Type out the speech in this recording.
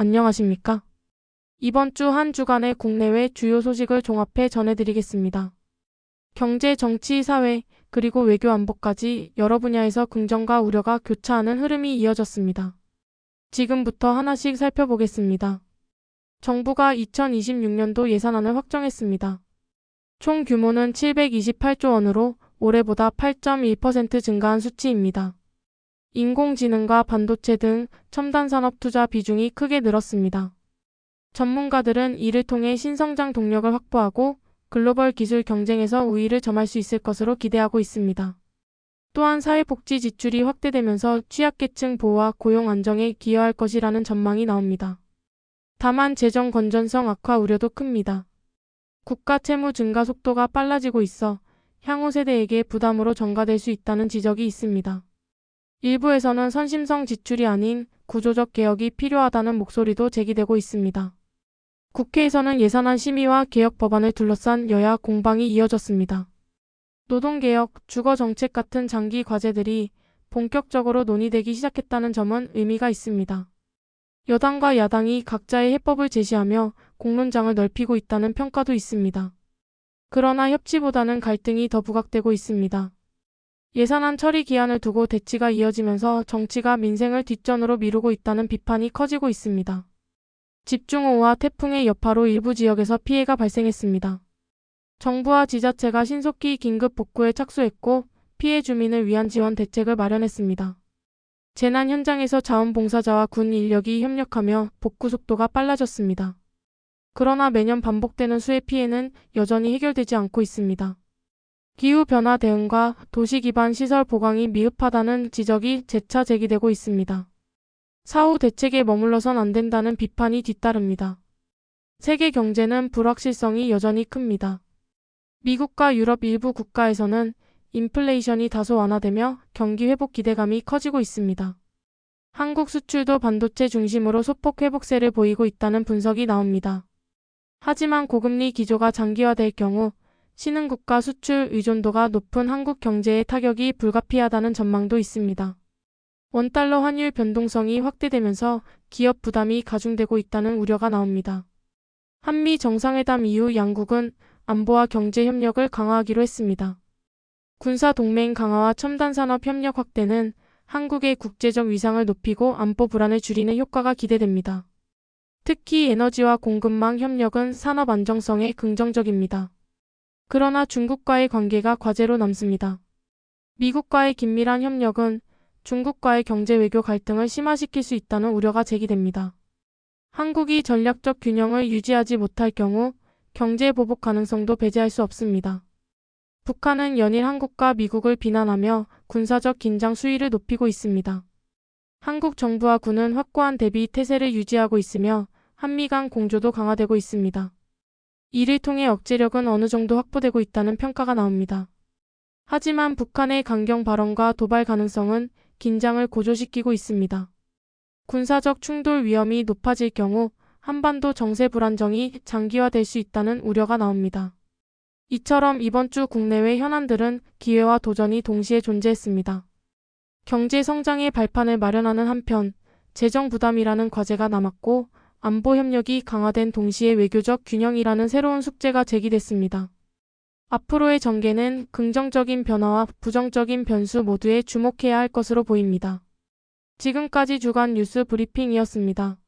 안녕하십니까? 이번 주 한 주간의 국내외 주요 소식을 종합해 전해드리겠습니다. 경제, 정치, 사회, 그리고 외교 안보까지 여러 분야에서 긍정과 우려가 교차하는 흐름이 이어졌습니다. 지금부터 하나씩 살펴보겠습니다. 정부가 2026년도 예산안을 확정했습니다. 총 규모는 728조 원으로 올해보다 8.1% 증가한 수치입니다. 인공지능과 반도체 등 첨단 산업 투자 비중이 크게 늘었습니다. 전문가들은 이를 통해 신성장 동력을 확보하고 글로벌 기술 경쟁에서 우위를 점할 수 있을 것으로 기대하고 있습니다. 또한 사회복지 지출이 확대되면서 취약계층 보호와 고용 안정에 기여할 것이라는 전망이 나옵니다. 다만 재정 건전성 악화 우려도 큽니다. 국가 채무 증가 속도가 빨라지고 있어 향후 세대에게 부담으로 전가될 수 있다는 지적이 있습니다. 일부에서는 선심성 지출이 아닌 구조적 개혁이 필요하다는 목소리도 제기되고 있습니다. 국회에서는 예산안 심의와 개혁 법안을 둘러싼 여야 공방이 이어졌습니다. 노동개혁, 주거정책 같은 장기 과제들이 본격적으로 논의되기 시작했다는 점은 의미가 있습니다. 여당과 야당이 각자의 해법을 제시하며 공론장을 넓히고 있다는 평가도 있습니다. 그러나 협치보다는 갈등이 더 부각되고 있습니다. 예산안 처리 기한을 두고 대치가 이어지면서 정치가 민생을 뒷전으로 미루고 있다는 비판이 커지고 있습니다. 집중호우와 태풍의 여파로 일부 지역에서 피해가 발생했습니다. 정부와 지자체가 신속히 긴급 복구에 착수했고 피해 주민을 위한 지원 대책을 마련했습니다. 재난 현장에서 자원봉사자와 군 인력이 협력하며 복구 속도가 빨라졌습니다. 그러나 매년 반복되는 수해 피해는 여전히 해결되지 않고 있습니다. 기후변화 대응과 도시 기반 시설 보강이 미흡하다는 지적이 재차 제기되고 있습니다. 사후 대책에 머물러선 안 된다는 비판이 뒤따릅니다. 세계 경제는 불확실성이 여전히 큽니다. 미국과 유럽 일부 국가에서는 인플레이션이 다소 완화되며 경기 회복 기대감이 커지고 있습니다. 한국 수출도 반도체 중심으로 소폭 회복세를 보이고 있다는 분석이 나옵니다. 하지만 고금리 기조가 장기화될 경우 신흥국가 수출 의존도가 높은 한국 경제에 타격이 불가피하다는 전망도 있습니다. 원달러 환율 변동성이 확대되면서 기업 부담이 가중되고 있다는 우려가 나옵니다. 한미 정상회담 이후 양국은 안보와 경제 협력을 강화하기로 했습니다. 군사 동맹 강화와 첨단 산업 협력 확대는 한국의 국제적 위상을 높이고 안보 불안을 줄이는 효과가 기대됩니다. 특히 에너지와 공급망 협력은 산업 안정성에 긍정적입니다. 그러나 중국과의 관계가 과제로 남습니다. 미국과의 긴밀한 협력은 중국과의 경제 외교 갈등을 심화시킬 수 있다는 우려가 제기됩니다. 한국이 전략적 균형을 유지하지 못할 경우 경제 보복 가능성도 배제할 수 없습니다. 북한은 연일 한국과 미국을 비난하며 군사적 긴장 수위를 높이고 있습니다. 한국 정부와 군은 확고한 대비 태세를 유지하고 있으며 한미 간 공조도 강화되고 있습니다. 이를 통해 억제력은 어느 정도 확보되고 있다는 평가가 나옵니다. 하지만 북한의 강경 발언과 도발 가능성은 긴장을 고조시키고 있습니다. 군사적 충돌 위험이 높아질 경우 한반도 정세 불안정이 장기화될 수 있다는 우려가 나옵니다. 이처럼 이번 주 국내외 현안들은 기회와 도전이 동시에 존재했습니다. 경제 성장의 발판을 마련하는 한편 재정 부담이라는 과제가 남았고 안보 협력이 강화된 동시에 외교적 균형이라는 새로운 숙제가 제기됐습니다. 앞으로의 전개는 긍정적인 변화와 부정적인 변수 모두에 주목해야 할 것으로 보입니다. 지금까지 주간 뉴스 브리핑이었습니다.